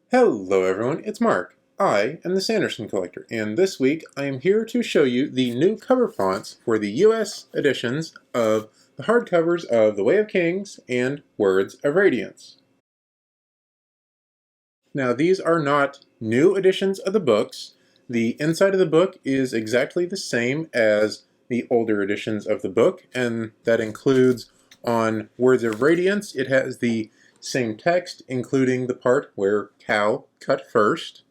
Hello everyone, it's Mark. I am the Sanderson collector, and this week I am here to show you the new cover fonts for the US editions of the hardcovers of The Way of Kings and Words of Radiance. Now these are not new editions of the books. The inside of the book is exactly the same as the older editions of the book, and that includes on Words of Radiance, it has the same text, including the part where Cal cut first.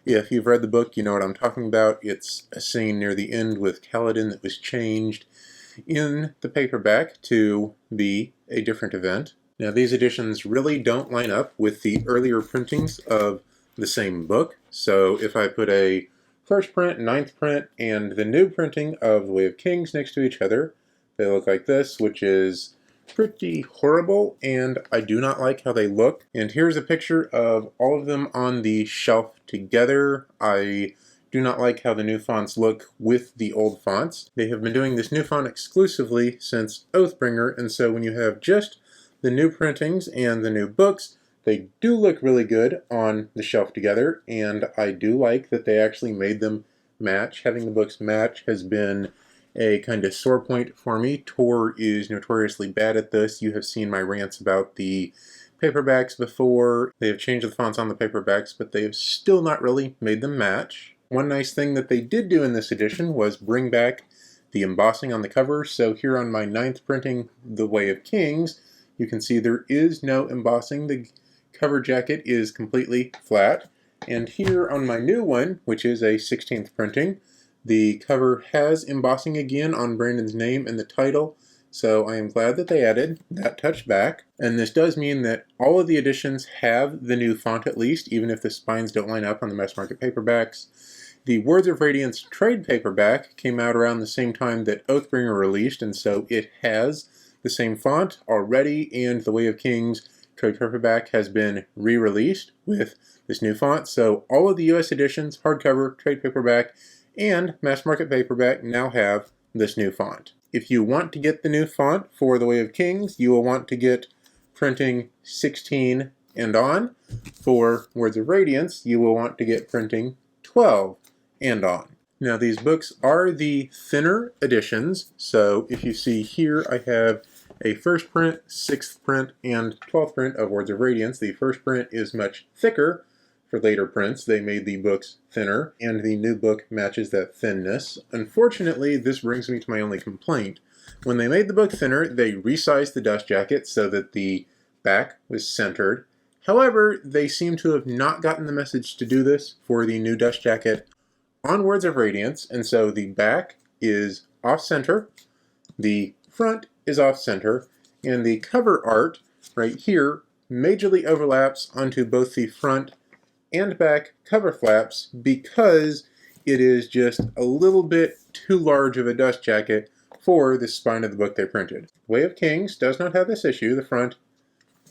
If you've read the book, you know what I'm talking about. It's a scene near the end with Kaladin that was changed in the paperback to be a different event. Now these editions really don't line up with the earlier printings of the same book, so if I put a first print, ninth print, and the new printing of The Way of Kings next to each other, they look like this, which is pretty horrible, and I do not like how they look. And here's a picture of all of them on the shelf together. I do not like how the new fonts look with the old fonts. They have been doing this new font exclusively since Oathbringer, and so when you have just the new printings and the new books, they do look really good on the shelf together, and I do like that they actually made them match. Having the books match has been a kind of sore point for me. Tor is notoriously bad at this. You have seen my rants about the paperbacks before. They have changed the fonts on the paperbacks, but they have still not really made them match. One nice thing that they did do in this edition was bring back the embossing on the cover. So here on my 9th printing, The Way of Kings, you can see there is no embossing. The cover jacket is completely flat. And here on my new one, which is a 16th printing, the cover has embossing again on Brandon's name and the title, so I am glad that they added that touch back. And this does mean that all of the editions have the new font at least, even if the spines don't line up on the mass market paperbacks. The Words of Radiance trade paperback came out around the same time that Oathbringer released, and so it has the same font already, and The Way of Kings trade paperback has been re-released with this new font. So all of the US editions, hardcover, trade paperback, and mass market paperback now have this new font. If you want to get the new font for The Way of Kings, you will want to get printing 16 and on. For Words of Radiance, you will want to get printing 12 and on. Now these books are the thinner editions, so if you see here I have a first print, 6th print, and 12th print of Words of Radiance. The first print is much thicker. For later prints, they made the books thinner, and the new book matches that thinness. Unfortunately, this brings me to my only complaint. When they made the book thinner, they resized the dust jacket so that the back was centered. However, they seem to have not gotten the message to do this for the new dust jacket on Words of Radiance, and so the back is off-center, the front is off-center, and the cover art right here majorly overlaps onto both the front and back cover flaps because it is just a little bit too large of a dust jacket for the spine of the book they printed. Way of Kings does not have this issue. The front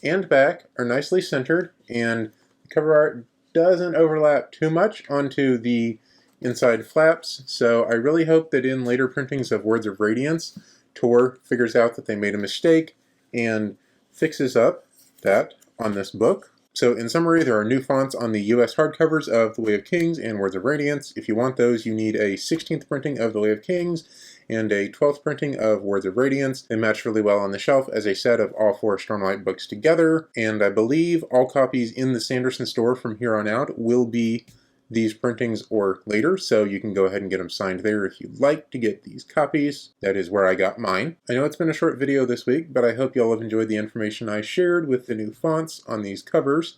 and back are nicely centered, and the cover art doesn't overlap too much onto the inside flaps, so I really hope that in later printings of Words of Radiance, Tor figures out that they made a mistake and fixes up that on this book. So in summary, there are new fonts on the US hardcovers of The Way of Kings and Words of Radiance. If you want those, you need a 16th printing of The Way of Kings and a 12th printing of Words of Radiance. They match really well on the shelf as a set of all 4 Stormlight books together, and I believe all copies in the Sanderson store from here on out will be these printings or later, so you can go ahead and get them signed there if you'd like to get these copies. That is where I got mine. I know it's been a short video this week, but I hope y'all have enjoyed the information I shared with the new fonts on these covers.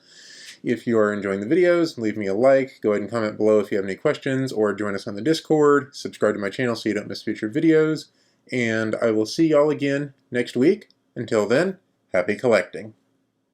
If you are enjoying the videos, leave me a like, go ahead and comment below if you have any questions, or join us on the Discord, subscribe to my channel so you don't miss future videos, and I will see y'all again next week. Until then, happy collecting.